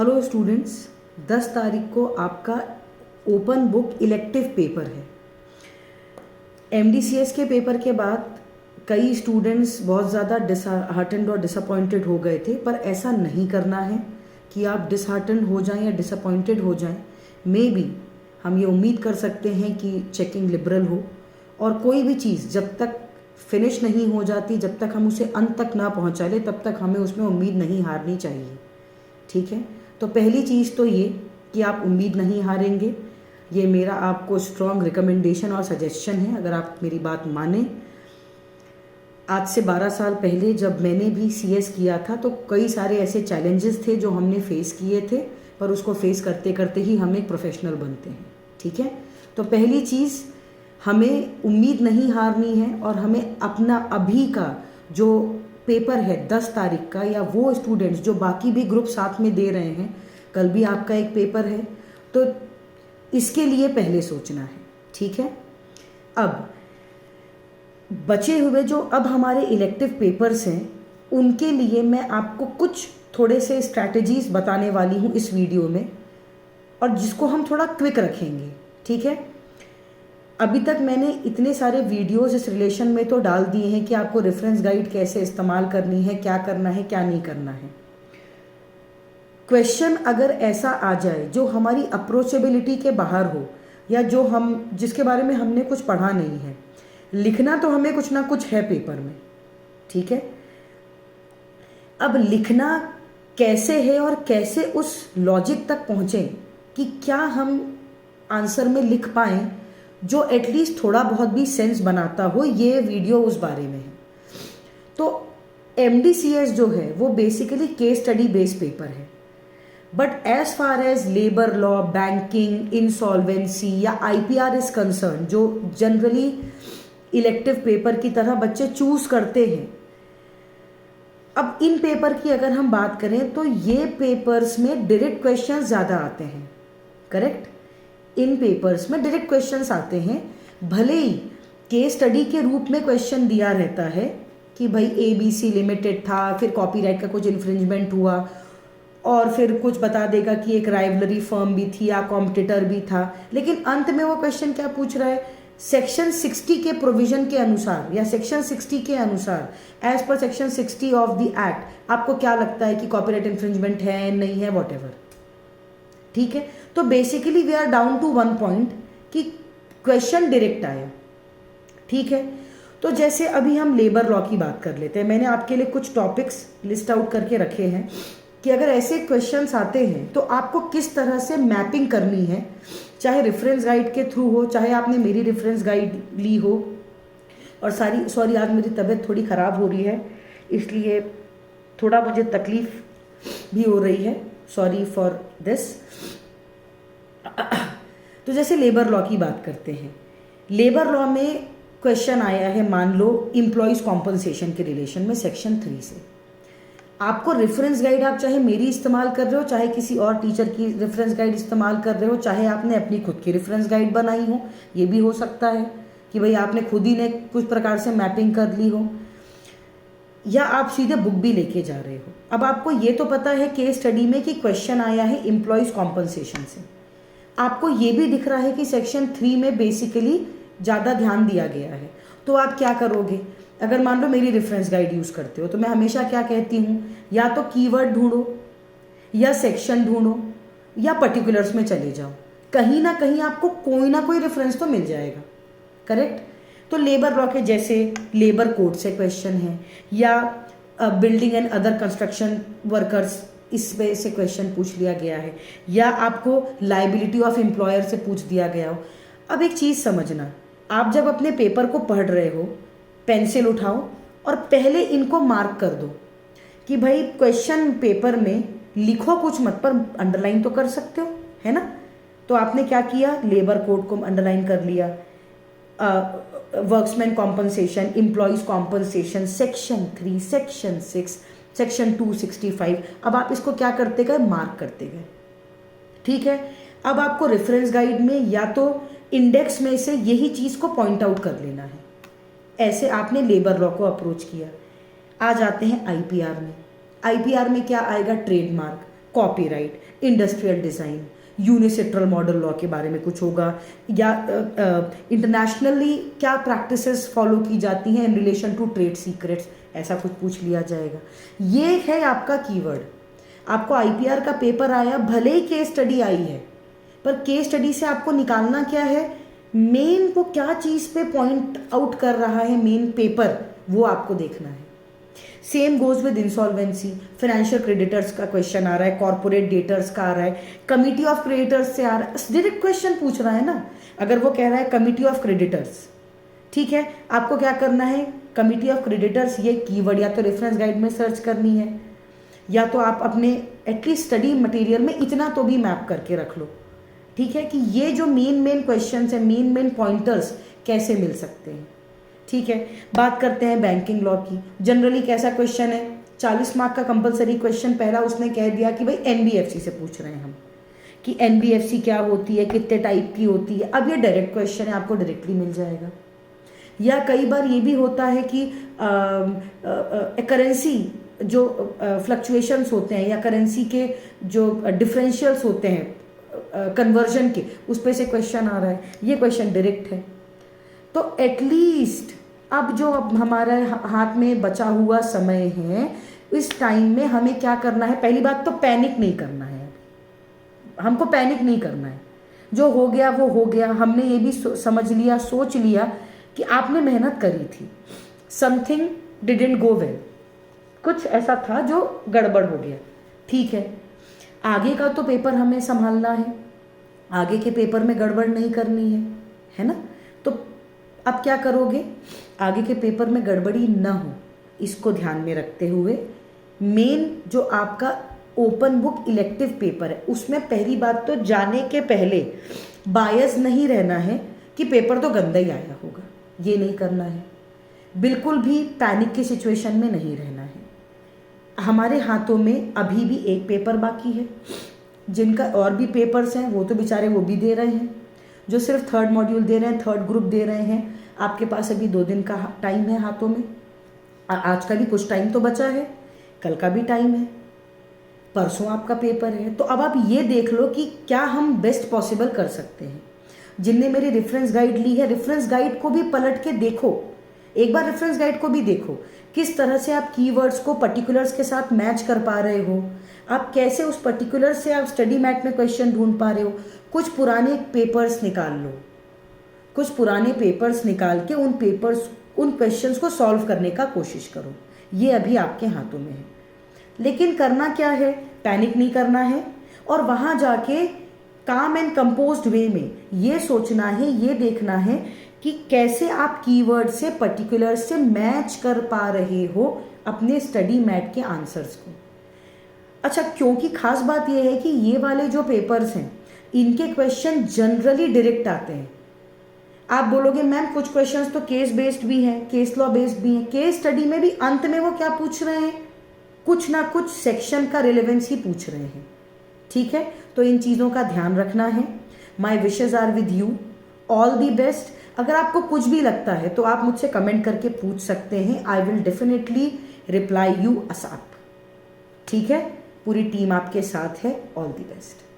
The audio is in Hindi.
हेलो स्टूडेंट्स, 10 तारीख को आपका ओपन बुक इलेक्टिव पेपर है। एमडीसीएस के पेपर के बाद कई स्टूडेंट्स बहुत ज़्यादा डिसहार्टेंड और डिसअपॉइंटेड हो गए थे, पर ऐसा नहीं करना है कि आप डिसहार्टेंड हो जाएं या डिसअपॉइंटेड हो जाएं। मे बी हम ये उम्मीद कर सकते हैं कि चेकिंग लिबरल हो, और कोई भी चीज़ जब तक फिनिश नहीं हो जाती, जब तक हम उसे अंत तक ना पहुंचा ले, तब तक हमें उसमें उम्मीद नहीं हारनी चाहिए। ठीक है, तो पहली चीज़ तो ये कि आप उम्मीद नहीं हारेंगे। ये मेरा आपको स्ट्रॉन्ग रिकमेंडेशन और सजेशन है, अगर आप मेरी बात माने। आज से 12 साल पहले जब मैंने भी सीएस किया था तो कई सारे ऐसे चैलेंजेस थे जो हमने फेस किए थे, पर उसको फेस करते करते ही हम एक प्रोफेशनल बनते हैं। ठीक है, तो पहली चीज़, हमें उम्मीद नहीं हारनी है और हमें अपना अभी का जो पेपर है 10 तारीख का, या वो स्टूडेंट्स जो बाकी भी ग्रुप साथ में दे रहे हैं, कल भी आपका एक पेपर है, तो इसके लिए पहले सोचना है। ठीक है, अब बचे हुए जो अब हमारे इलेक्टिव पेपर्स हैं, उनके लिए मैं आपको कुछ थोड़े से स्ट्रैटेजीज बताने वाली हूँ इस वीडियो में, और जिसको हम थोड़ा क्विक रखेंगे। ठीक है, अभी तक मैंने इतने सारे वीडियोस इस रिलेशन में तो डाल दिए हैं कि आपको रेफरेंस गाइड कैसे इस्तेमाल करनी है, क्या करना है, क्या नहीं करना है। क्वेश्चन अगर ऐसा आ जाए जो हमारी अप्रोचेबिलिटी के बाहर हो, या जो जिसके बारे में हमने कुछ पढ़ा नहीं है, लिखना तो हमें कुछ ना कुछ है पेपर में। ठीक है, अब लिखना कैसे है और कैसे उस लॉजिक तक पहुँचें कि क्या हम आंसर में लिख पाएँ जो एटलीस्ट थोड़ा बहुत भी सेंस बनाता हो, ये वीडियो उस बारे में है। तो एमडीसीएस जो है वो basically case study based paper है, but as far as labour law, banking, insolvency या आईपीआर इज कंसर्न, जो जनरली इलेक्टिव पेपर की तरह बच्चे चूज करते हैं, अब इन पेपर की अगर हम बात करें तो ये पेपर्स में डायरेक्ट क्वेश्चंस ज़्यादा आते हैं। करेक्ट, इन पेपर्स में डायरेक्ट क्वेश्चंस आते हैं, भले ही केस स्टडी के रूप में क्वेश्चन दिया रहता है कि भाई ABC लिमिटेड था, फिर कॉपीराइट का कुछ इन्फ्रिंजमेंट हुआ, और फिर कुछ बता देगा कि एक राइवलरी फर्म भी थी या कॉम्पिटिटर भी था, लेकिन अंत में वो क्वेश्चन क्या पूछ रहा है, सेक्शन 60 के प्रोविजन के अनुसार या सेक्शन 60 के अनुसार, as per section 60 of the act, आपको क्या लगता है कि कॉपीराइट इन्फ्रिंजमेंट है, नहीं है, वॉट। ठीक है, तो basically we are down to one point कि क्वेश्चन डायरेक्ट आया। ठीक है, तो जैसे अभी हम लेबर लॉ की बात कर लेते हैं, मैंने आपके लिए कुछ टॉपिक्स लिस्ट आउट करके रखे हैं कि अगर ऐसे क्वेश्चंस आते हैं तो आपको किस तरह से मैपिंग करनी है, चाहे रेफरेंस गाइड के थ्रू हो, चाहे आपने मेरी रेफरेंस गाइड ली हो। और सॉरी आज मेरी तबीयत थोड़ी ख़राब हो रही है, इसलिए थोड़ा मुझे तकलीफ भी हो रही है, सॉरी फॉर दिस। तो जैसे लेबर लॉ की बात करते हैं, लेबर लॉ में क्वेश्चन आया है, मान लो इम्प्लॉयज़ कॉम्पनसेशन के रिलेशन में सेक्शन 3 से। आपको रेफरेंस गाइड, आप चाहे मेरी इस्तेमाल कर रहे हो, चाहे किसी और टीचर की रेफरेंस गाइड इस्तेमाल कर रहे हो, चाहे आपने अपनी खुद की रेफरेंस गाइड बनाई हो, ये भी हो सकता है कि भाई आपने खुद ही ने कुछ प्रकार से मैपिंग कर ली हो, या आप सीधे बुक भी लेके जा रहे हो। अब आपको ये तो पता है केस स्टडी में कि क्वेश्चन आया है एम्प्लॉयज़ कॉम्पनसेशन से, आपको ये भी दिख रहा है कि सेक्शन 3 में बेसिकली ज़्यादा ध्यान दिया गया है, तो आप क्या करोगे। अगर मान लो मेरी रेफरेंस गाइड यूज़ करते हो तो मैं हमेशा क्या कहती हूँ, या तो कीवर्ड ढूंढो, या सेक्शन ढूंढो, या पर्टिकुलर्स में चले जाओ, कहीं ना कहीं आपको कोई ना कोई रेफरेंस तो मिल जाएगा। करेक्ट, तो लेबर लॉ के जैसे लेबर कोड से क्वेश्चन है, या building and other construction workers, इस पे से क्वेश्चन पूछ लिया गया है, या आपको लाइबिलिटी ऑफ एम्प्लॉयर से पूछ दिया गया हो। अब एक चीज़ समझना, आप जब अपने पेपर को पढ़ रहे हो, पेंसिल उठाओ और पहले इनको मार्क कर दो कि भाई क्वेश्चन पेपर में लिखो कुछ मत, पर अंडरलाइन तो कर सकते हो, है ना। तो आपने क्या किया, लेबर कोड को अंडरलाइन कर लिया, workmen compensation, employees compensation, section 3, section 6, section 265। अब आप इसको क्या करते गए, मार्क करते गए। ठीक है, अब आपको रेफरेंस गाइड में या तो इंडेक्स में से यही चीज़ को पॉइंट आउट कर लेना है। ऐसे आपने लेबर लॉ को अप्रोच किया। आ जाते हैं आईपीआर में। आईपीआर में क्या आएगा, trademark. Copyright, industrial design, UNCITRAL model law के बारे में कुछ होगा, या इंटरनेशनली क्या प्रैक्टिसेस फॉलो की जाती हैं in relation to trade secrets, ऐसा कुछ पूछ लिया जाएगा। ये है आपका कीवर्ड। आपको आईपीआर का पेपर आया, भले ही केस स्टडी आई है, पर केस स्टडी से आपको निकालना क्या है, मेन वो क्या चीज़ पे पॉइंट आउट कर रहा है मेन पेपर, वो आपको देखना है। Same goes with insolvency, financial creditors का क्वेश्चन आ रहा है, कॉर्पोरेट डेटर्स का आ रहा है, कमिटी ऑफ क्रेडिटर्स से आ रहा है, डायरेक्ट क्वेश्चन पूछ रहा है ना। अगर वो कह रहा है कमिटी ऑफ क्रेडिटर्स, ठीक है, आपको क्या करना है, कमिटी ऑफ क्रेडिटर्स ये कीवर्ड या तो रेफरेंस गाइड में सर्च करनी है, या तो आप अपने एटलीस्ट स्टडी मटेरियल में इतना तो भी मैप करके रख लो, ठीक है, कि ये जो मेन क्वेश्चन है, मेन पॉइंटर्स कैसे मिल सकते हैं। ठीक है, बात करते हैं बैंकिंग लॉ की। जनरली कैसा क्वेश्चन है, 40 मार्क का कंपलसरी क्वेश्चन, पहला उसने कह दिया कि भाई एनबीएफसी से पूछ रहे हैं हम, कि एनबीएफसी क्या होती है, कितने टाइप की होती है। अब ये डायरेक्ट क्वेश्चन है, आपको डायरेक्टली मिल जाएगा। या कई बार ये भी होता है कि करेंसी जो फ्लक्चुएशंस होते हैं, या करेंसी के जो डिफरेंशियल्स होते हैं कन्वर्जन के, उस पर से क्वेश्चन आ रहा है, ये क्वेश्चन डायरेक्ट है। तो एटलीस्ट अब जो अब हमारे हाथ में बचा हुआ समय है, इस टाइम में हमें क्या करना है, पहली बात तो पैनिक नहीं करना है, हमको पैनिक नहीं करना है। जो हो गया वो हो गया, हमने ये भी समझ लिया, सोच लिया कि आपने मेहनत करी थी, समथिंग डिडंट गो वेल, कुछ ऐसा था जो गड़बड़ हो गया, ठीक है। आगे का तो पेपर हमें संभालना है, आगे के पेपर में गड़बड़ नहीं करनी है ना। तो अब क्या करोगे, आगे के पेपर में गड़बड़ी ना हो, इसको ध्यान में रखते हुए मेन जो आपका ओपन बुक इलेक्टिव पेपर है, उसमें पहली बात तो जाने के पहले बायस नहीं रहना है कि पेपर तो गंदा ही आया होगा, ये नहीं करना है। बिल्कुल भी पैनिक की सिचुएशन में नहीं रहना है। हमारे हाथों में अभी भी एक पेपर बाकी है, जिनका और भी पेपर्स हैं वो तो बेचारे वो भी दे रहे हैं, जो सिर्फ थर्ड मॉड्यूल दे रहे हैं, थर्ड ग्रुप दे रहे हैं। आपके पास अभी 2 दिन का टाइम है हाथों में, आज का भी कुछ टाइम तो बचा है, कल का भी टाइम है, परसों आपका पेपर है। तो अब आप ये देख लो कि क्या हम बेस्ट पॉसिबल कर सकते हैं। जिनने मेरी रेफरेंस गाइड ली है, रेफरेंस गाइड को भी पलट के देखो, एक बार रेफरेंस गाइड को भी देखो, किस तरह से आप कीवर्ड्स को पर्टिकुलर्स के साथ मैच कर पा रहे हो, आप कैसे उस पर्टिकुलर से आप स्टडी मैट में क्वेश्चन ढूंढ पा रहे हो। कुछ पुराने पेपर्स निकाल लो, कुछ पुराने पेपर्स निकाल के उन क्वेश्चंस को सॉल्व करने का कोशिश करो। ये अभी आपके हाथों में है, लेकिन करना क्या है, पैनिक नहीं करना है, और वहाँ जाके काम एंड कंपोज्ड वे में ये सोचना है, ये देखना है कि कैसे आप कीवर्ड से पर्टिकुलर से मैच कर पा रहे हो अपने स्टडी मैट के आंसर्स को। अच्छा, क्योंकि खास बात यह है कि ये वाले जो पेपर्स हैं, इनके क्वेश्चन जनरली डायरेक्ट आते हैं। आप बोलोगे मैम कुछ क्वेश्चंस तो केस बेस्ड भी हैं, केस लॉ बेस्ड भी हैं। केस स्टडी में भी अंत में वो क्या पूछ रहे हैं, कुछ ना कुछ सेक्शन का रिलेवेंस ही पूछ रहे हैं, ठीक है। तो इन चीज़ों का ध्यान रखना है। My wishes are with you, all the best. अगर आपको कुछ भी लगता है तो आप मुझसे कमेंट करके पूछ सकते हैं, I will definitely reply you ASAP, ठीक है। पूरी टीम आपके साथ है, ऑल दी बेस्ट।